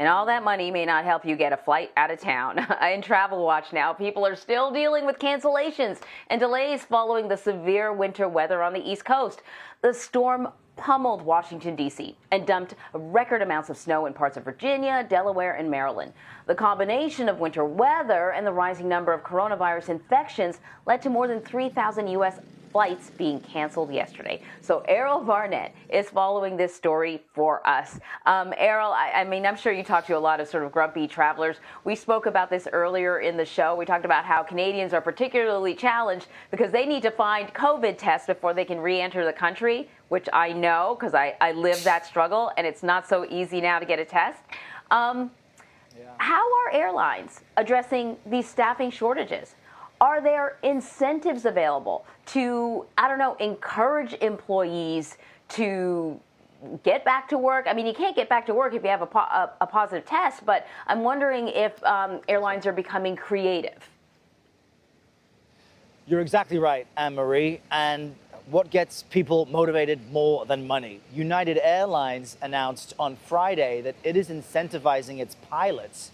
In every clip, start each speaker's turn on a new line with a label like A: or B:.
A: And all that money may not help you get a flight out of town. In Travel Watch now, people are still dealing with cancellations and delays following the severe winter weather on the East Coast. The storm pummeled Washington, D.C. and dumped record amounts of snow in parts of Virginia, Delaware, and Maryland. The combination of winter weather and the rising number of coronavirus infections led to more than 3,000 U.S. flights being canceled yesterday. So Errol Barnett is following this story for us. Errol, I mean, I'm sure you talked to a lot of sort of grumpy travelers. We spoke about this earlier in the show. We talked about how Canadians are particularly challenged because they need to find COVID tests before they can re-enter the country, which I know because I live that struggle, and it's not so easy now to get a test. How are airlines addressing these staffing shortages? Are there incentives available to, I don't know, encourage employees to get back to work? I mean, you can't get back to work if you have a positive test, but I'm wondering if airlines are becoming creative.
B: You're exactly right, Anne-Marie. And what gets people motivated more than money? United Airlines announced on Friday that it is incentivizing its pilots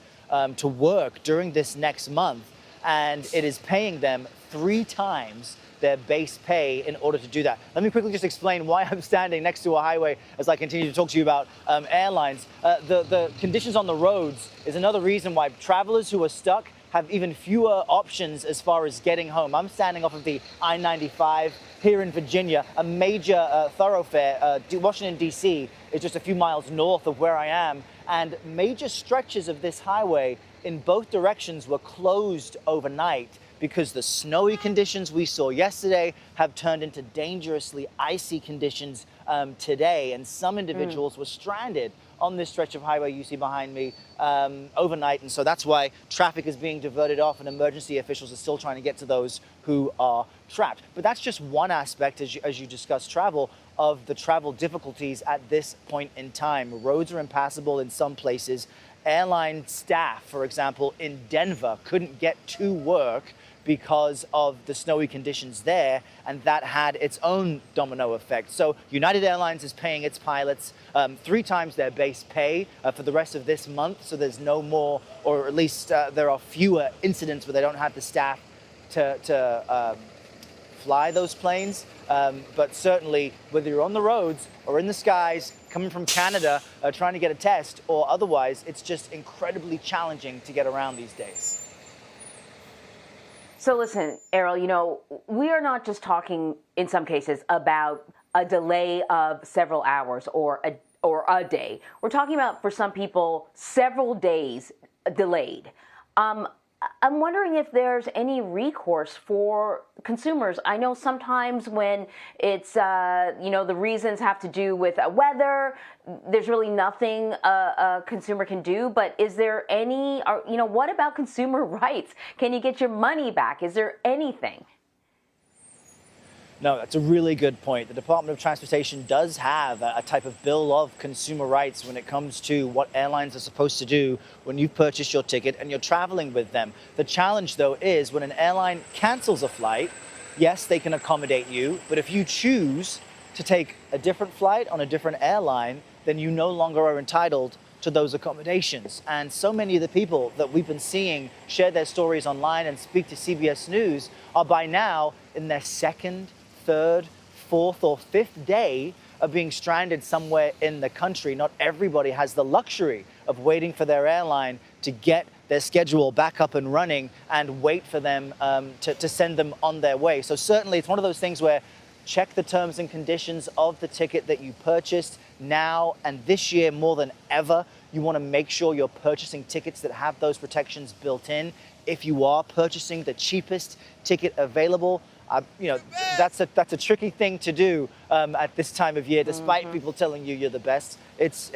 B: to work during this next month, and it is paying them 3 times their base pay in order to do that. Let me quickly just explain why I'm standing next to a highway as I continue to talk to you about airlines. The conditions on the roads is another reason why travelers who are stuck have even fewer options as far as getting home. I'm standing off of the I-95 here in Virginia, a major thoroughfare. Washington, D.C. is just a few miles north of where I am, and major stretches of this highway in both directions were closed overnight because the snowy conditions we saw yesterday have turned into dangerously icy conditions today, and some individuals were stranded on this stretch of highway you see behind me overnight, and so that's why traffic is being diverted off and emergency officials are still trying to get to those who are trapped. But that's just one aspect, as you discuss travel, of the travel difficulties at this point in time. Roads are impassable in some places. Airline staff, for example, in Denver couldn't get to work because of the snowy conditions there, and that had its own domino effect. So United Airlines is paying its pilots 3 times their base pay for the rest of this month, so there's no more, or at least there are fewer incidents where they don't have the staff to fly those planes. But certainly, whether you're on the roads or in the skies, coming from Canada, trying to get a test, or otherwise, it's just incredibly challenging to get around these days.
A: So listen, Errol, you know, we are not just talking in some cases about a delay of several hours or a day. We're talking about, for some people, several days delayed. I'm wondering if there's any recourse for consumers. I know sometimes when it's, the reasons have to do with weather, there's really nothing a consumer can do. But is there any, what about consumer rights? Can you get your money back? Is there anything?
B: No, that's a really good point. The Department of Transportation does have a type of bill of consumer rights when it comes to what airlines are supposed to do when you've purchased your ticket and you're traveling with them. The challenge, though, is when an airline cancels a flight, yes, they can accommodate you, but if you choose to take a different flight on a different airline, then you no longer are entitled to those accommodations. And so many of the people that we've been seeing share their stories online and speak to CBS News are by now in their 2nd, 3rd, 4th, or 5th day of being stranded somewhere in the country. Not everybody has the luxury of waiting for their airline to get their schedule back up and running and wait for them to send them on their way. So certainly it's one of those things where check the terms and conditions of the ticket that you purchased now, and this year more than ever. You want to make sure you're purchasing tickets that have those protections built in. If you are purchasing the cheapest ticket available, that's a tricky thing to do at this time of year, despite people telling you you're the best. It's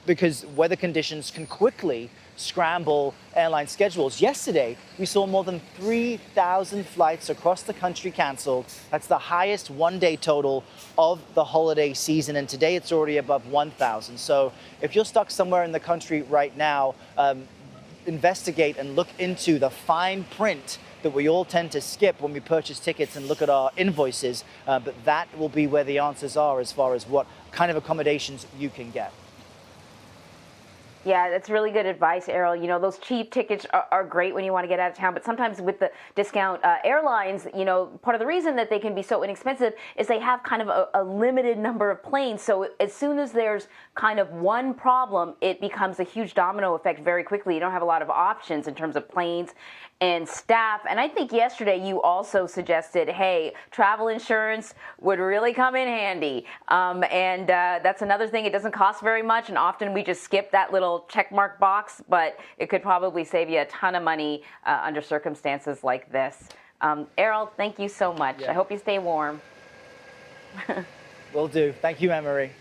B: because weather conditions can quickly scramble airline schedules. Yesterday, we saw more than 3,000 flights across the country canceled. That's the highest one-day total of the holiday season, and today it's already above 1,000. So if you're stuck somewhere in the country right now, investigate and look into the fine print that we all tend to skip when we purchase tickets and look at our invoices, but that will be where the answers are as far as what kind of accommodations you can get.
A: Yeah, that's really good advice, Errol. You know, those cheap tickets are great when you want to get out of town, but sometimes with the discount airlines, you know, part of the reason that they can be so inexpensive is they have kind of a limited number of planes. So as soon as there's kind of one problem, it becomes a huge domino effect very quickly. You don't have a lot of options in terms of planes and staff. And I think yesterday you also suggested, hey, travel insurance would really come in handy. And that's another thing. It doesn't cost very much, and often we just skip that little checkmark box, but it could probably save you a ton of money under circumstances like this. Errol, thank you so much.
B: Yeah.
A: I hope you stay warm.
B: Will do. Thank you, Emery.